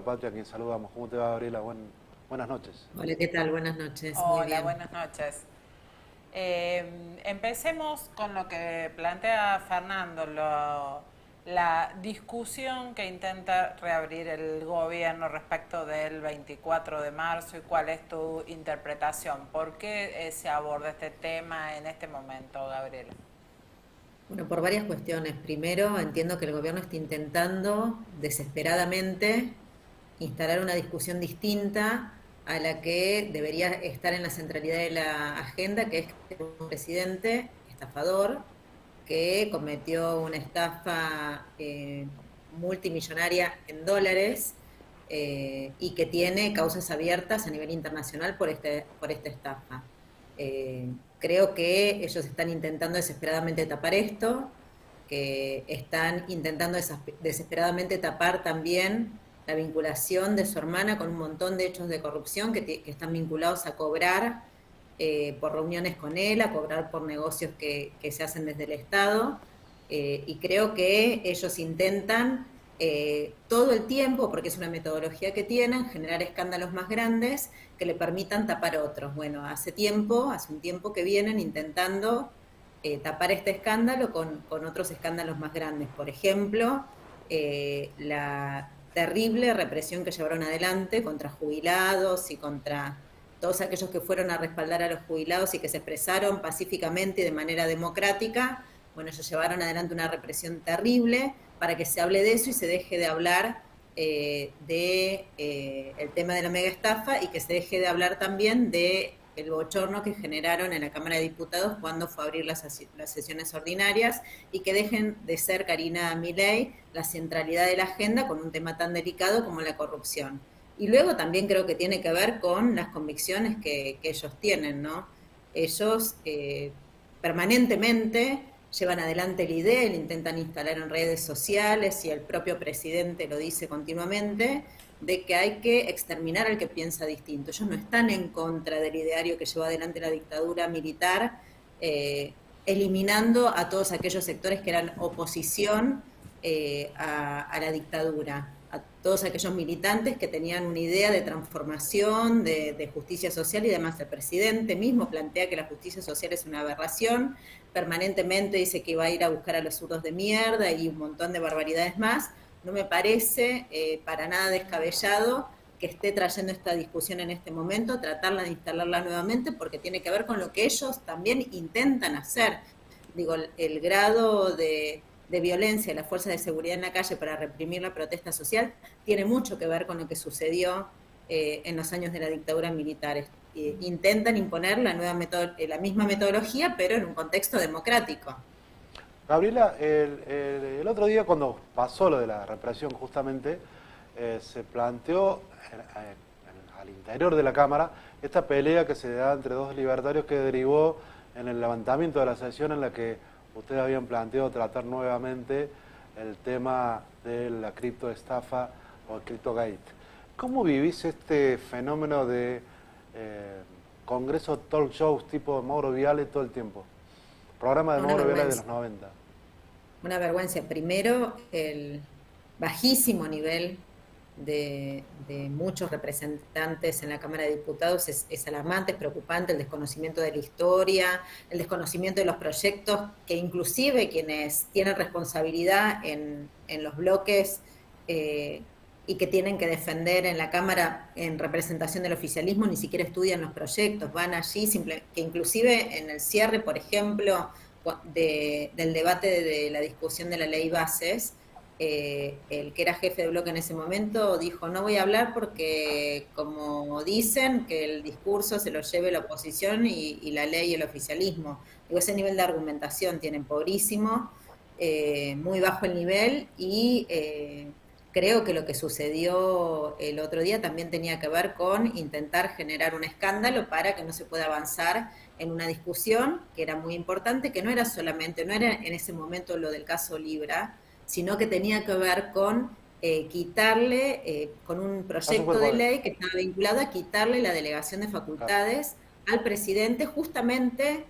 Patria, a quien saludamos. ¿Cómo te va, Gabriela? Buenas noches. Hola, ¿qué tal? Buenas noches. Muy Hola, bien. buenas noches. Empecemos con lo que plantea Fernando, la discusión que intenta reabrir el gobierno respecto del 24 de marzo y cuál es tu interpretación. ¿Por qué se aborda este tema en este momento, Gabriela? Bueno, por varias cuestiones. Primero, entiendo que el gobierno está intentando desesperadamente instalar una discusión distinta a la que debería estar en la centralidad de la agenda, que es que un presidente estafador que cometió una estafa multimillonaria en dólares y que tiene causas abiertas a nivel internacional por esta estafa. Creo que ellos están intentando desesperadamente tapar esto, que están intentando desesperadamente tapar también la vinculación de su hermana con un montón de hechos de corrupción que están vinculados a cobrar por reuniones con él, a cobrar por negocios que se hacen desde el Estado. Y creo que ellos intentan todo el tiempo, porque es una metodología que tienen, generar escándalos más grandes que le permitan tapar otros. Bueno, hace un tiempo que vienen intentando tapar este escándalo con otros escándalos más grandes. Por ejemplo, la terrible represión que llevaron adelante contra jubilados y contra todos aquellos que fueron a respaldar a los jubilados y que se expresaron pacíficamente y de manera democrática. Bueno, ellos llevaron adelante una represión terrible para que se hable de eso y se deje de hablar el tema de la mega estafa y que se deje de hablar también de el bochorno que generaron en la Cámara de Diputados cuando fue a abrir las sesiones ordinarias y que dejen de ser, Karina Milei, la centralidad de la agenda con un tema tan delicado como la corrupción. Y luego también creo que tiene que ver con las convicciones que ellos tienen, ¿no? Ellos permanentemente llevan adelante la idea, la intentan instalar en redes sociales y el propio presidente lo dice continuamente, de que hay que exterminar al que piensa distinto. Ellos no están en contra del ideario que llevó adelante la dictadura militar, eliminando a todos aquellos sectores que eran oposición a la dictadura, a todos aquellos militantes que tenían una idea de transformación, de justicia social y demás. El presidente mismo plantea que la justicia social es una aberración, permanentemente dice que va a ir a buscar a los zurdos de mierda y un montón de barbaridades más. No me parece para nada descabellado que esté trayendo esta discusión en este momento, tratarla de instalarla nuevamente, porque tiene que ver con lo que ellos también intentan hacer. Digo, el grado de violencia de las fuerzas de seguridad en la calle para reprimir la protesta social tiene mucho que ver con lo que sucedió en los años de la dictadura militar. Intentan imponer la misma metodología, pero en un contexto democrático. Gabriela, el otro día cuando pasó lo de la represión justamente, se planteó al interior de la Cámara esta pelea que se da entre dos libertarios que derivó en el levantamiento de la sesión en la que ustedes habían planteado tratar nuevamente el tema de la criptoestafa o el CryptoGate. ¿Cómo vivís este fenómeno de congreso talk shows tipo Mauro Viale todo el tiempo? Programa de Una Mauro Viale de vergüenza. los 90. Una vergüenza. Primero, el bajísimo nivel de muchos representantes en la Cámara de Diputados es alarmante, es preocupante, el desconocimiento de la historia, el desconocimiento de los proyectos, que inclusive quienes tienen responsabilidad en los bloques y que tienen que defender en la Cámara en representación del oficialismo, ni siquiera estudian los proyectos, van allí, que inclusive en el cierre, por ejemplo, del debate de la discusión de la ley bases, el que era jefe de bloque en ese momento dijo, no voy a hablar porque, como dicen, que el discurso se lo lleve la oposición y la ley y el oficialismo. Digo, ese nivel de argumentación tienen pobrísimo, muy bajo el nivel y creo que lo que sucedió el otro día también tenía que ver con intentar generar un escándalo para que no se pueda avanzar en una discusión que era muy importante, que no era solamente, no era en ese momento lo del caso Libra, sino que tenía que ver con con un A proyecto de superpoder. ley que estaba vinculado a quitarle la delegación de Claro. facultades al presidente justamente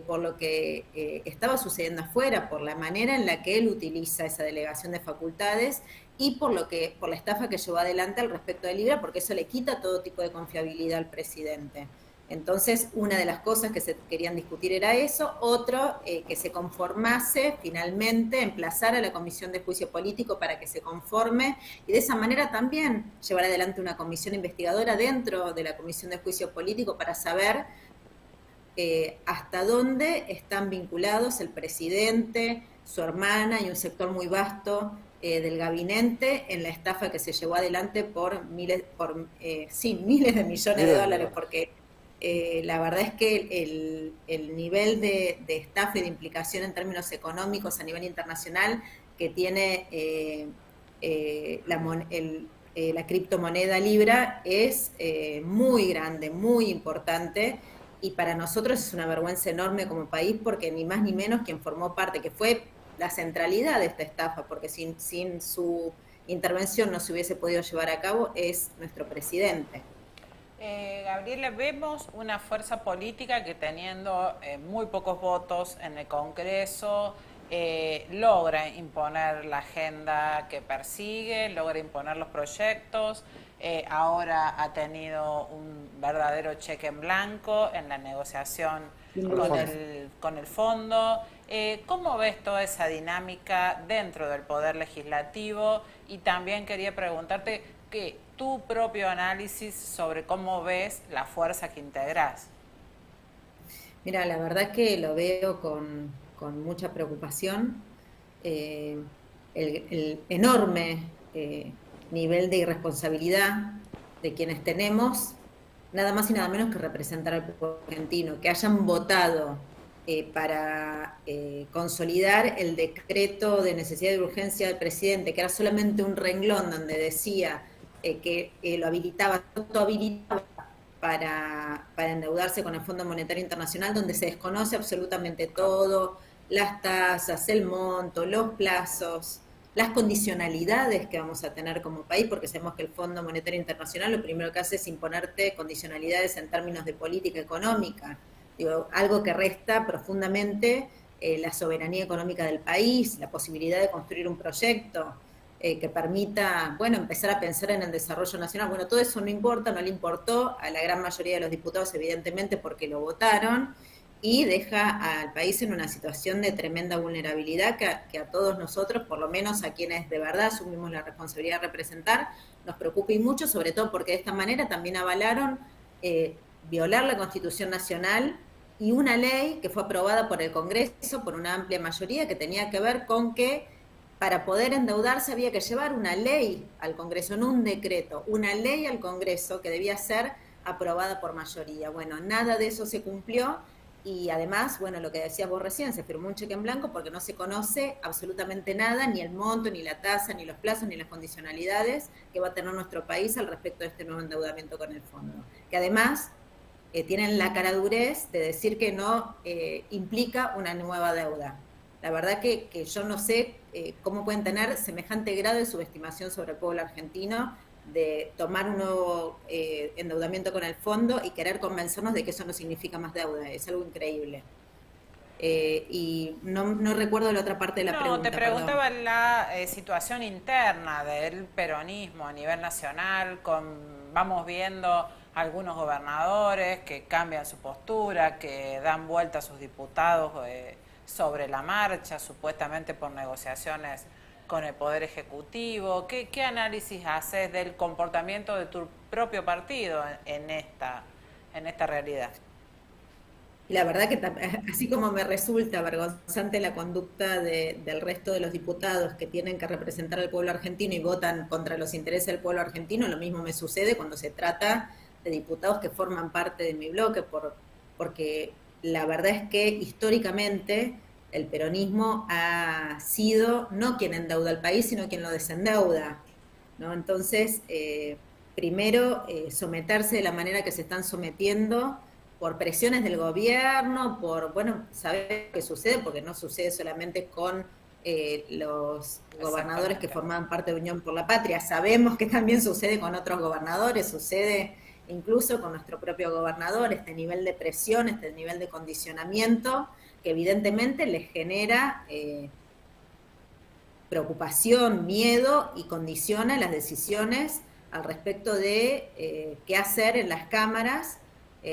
por lo que estaba sucediendo afuera, por la manera en la que él utiliza esa delegación de facultades y por la estafa que llevó adelante al respecto de Libra, porque eso le quita todo tipo de confiabilidad al presidente. Entonces, una de las cosas que se querían discutir era eso. Otro, que se conformase finalmente, emplazar a la Comisión de Juicio Político para que se conforme y de esa manera también llevar adelante una comisión investigadora dentro de la Comisión de Juicio Político para saber hasta dónde están vinculados el presidente, su hermana y un sector muy vasto del gabinete en la estafa que se llevó adelante por miles de millones de dólares, porque la verdad es que el nivel de estafa y de implicación en términos económicos a nivel internacional que tiene la criptomoneda Libra es muy grande, muy importante, y para nosotros es una vergüenza enorme como país, porque ni más ni menos quien formó parte, que fue la centralidad de esta estafa, porque sin su intervención no se hubiese podido llevar a cabo, es nuestro presidente. Gabriela, vemos una fuerza política que teniendo muy pocos votos en el Congreso logra imponer la agenda que persigue, logra imponer los proyectos, ahora ha tenido un verdadero cheque en blanco en la negociación con el fondo. ¿Cómo ves toda esa dinámica dentro del Poder Legislativo? Y también quería preguntarte que tu propio análisis sobre cómo ves la fuerza que integrás. Mira, la verdad que lo veo con mucha preocupación. El enorme nivel de irresponsabilidad de quienes tenemos, nada más y nada menos que representar al pueblo argentino, que hayan votado para consolidar el decreto de necesidad de urgencia del presidente, que era solamente un renglón donde decía que lo habilitaba para endeudarse con el Fondo Monetario Internacional, donde se desconoce absolutamente todo, las tasas, el monto, los plazos, las condicionalidades que vamos a tener como país, porque sabemos que el Fondo Monetario Internacional lo primero que hace es imponerte condicionalidades en términos de política económica, digo, algo que resta profundamente la soberanía económica del país, la posibilidad de construir un proyecto que permita, bueno, empezar a pensar en el desarrollo nacional. Bueno, todo eso no importa, no le importó a la gran mayoría de los diputados, evidentemente, porque lo votaron, y deja al país en una situación de tremenda vulnerabilidad que a todos nosotros, por lo menos a quienes de verdad asumimos la responsabilidad de representar, nos preocupa y mucho, sobre todo porque de esta manera también avalaron violar la Constitución Nacional y una ley que fue aprobada por el Congreso por una amplia mayoría, que tenía que ver con que para poder endeudarse había que llevar una ley al Congreso, no un decreto, una ley al Congreso que debía ser aprobada por mayoría. Bueno, nada de eso se cumplió, y además, bueno, lo que decías vos recién, se firmó un cheque en blanco porque no se conoce absolutamente nada, ni el monto, ni la tasa, ni los plazos, ni las condicionalidades que va a tener nuestro país al respecto de este nuevo endeudamiento con el fondo. Que además tienen la caradurez de decir que no implica una nueva deuda. La verdad que yo no sé cómo pueden tener semejante grado de subestimación sobre el pueblo argentino, de tomar un nuevo endeudamiento con el fondo y querer convencernos de que eso no significa más deuda. Es algo increíble. Y no recuerdo la otra parte de la pregunta. No, te preguntaba la situación interna del peronismo a nivel nacional. Vamos viendo algunos gobernadores que cambian su postura, que dan vuelta a sus diputados sobre la marcha, supuestamente por negociaciones con el Poder Ejecutivo. ¿Qué análisis haces del comportamiento de tu propio partido en esta realidad? La verdad que así como me resulta vergonzante la conducta del resto de los diputados que tienen que representar al pueblo argentino y votan contra los intereses del pueblo argentino, lo mismo me sucede cuando se trata de diputados que forman parte de mi bloque, porque la verdad es que históricamente el peronismo ha sido no quien endeuda al país, sino quien lo desendeuda, ¿no? Entonces, primero, someterse de la manera que se están sometiendo por presiones del gobierno, bueno, saber qué sucede, porque no sucede solamente con los gobernadores que formaban parte de Unión por la Patria, sabemos que también sucede con otros gobernadores, sucede incluso con nuestro propio gobernador, este nivel de presión, este nivel de condicionamiento, que evidentemente les genera preocupación, miedo y condiciona las decisiones al respecto de qué hacer en las cámaras,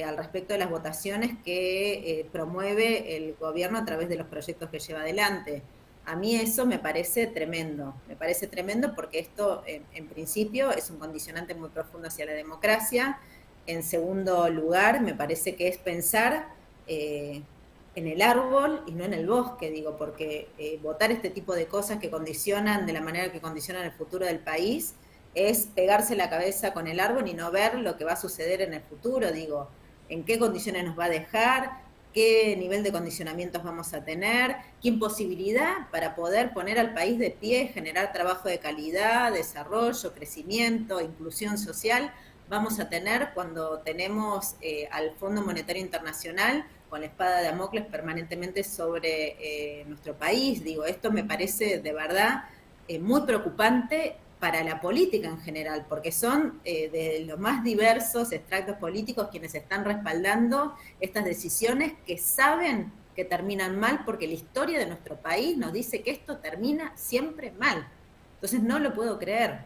al respecto de las votaciones que promueve el gobierno a través de los proyectos que lleva adelante. A mí eso me parece tremendo porque esto en principio es un condicionante muy profundo hacia la democracia. En segundo lugar, me parece que es pensar en el árbol y no en el bosque, digo, porque votar este tipo de cosas que condicionan de la manera que condicionan el futuro del país es pegarse la cabeza con el árbol y no ver lo que va a suceder en el futuro, digo, en qué condiciones nos va a dejar, qué nivel de condicionamientos vamos a tener, qué imposibilidad para poder poner al país de pie, generar trabajo de calidad, desarrollo, crecimiento, inclusión social, vamos a tener cuando tenemos al Fondo Monetario Internacional con la espada de Damocles permanentemente sobre nuestro país. Digo, esto me parece de verdad muy preocupante para la política en general, porque son de los más diversos extractos políticos quienes están respaldando estas decisiones que saben que terminan mal, porque la historia de nuestro país nos dice que esto termina siempre mal. Entonces no lo puedo creer.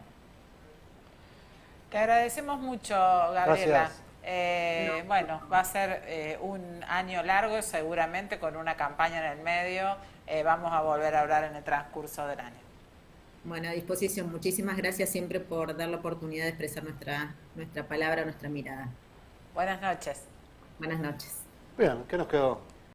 Te agradecemos mucho, Gabriela. Gracias. Bueno, va a ser un año largo, seguramente con una campaña en el medio. Vamos a volver a hablar en el transcurso del año. Bueno, a disposición. Muchísimas gracias siempre por dar la oportunidad de expresar nuestra palabra, nuestra mirada. Buenas noches. Buenas noches. Bien, ¿qué nos quedó?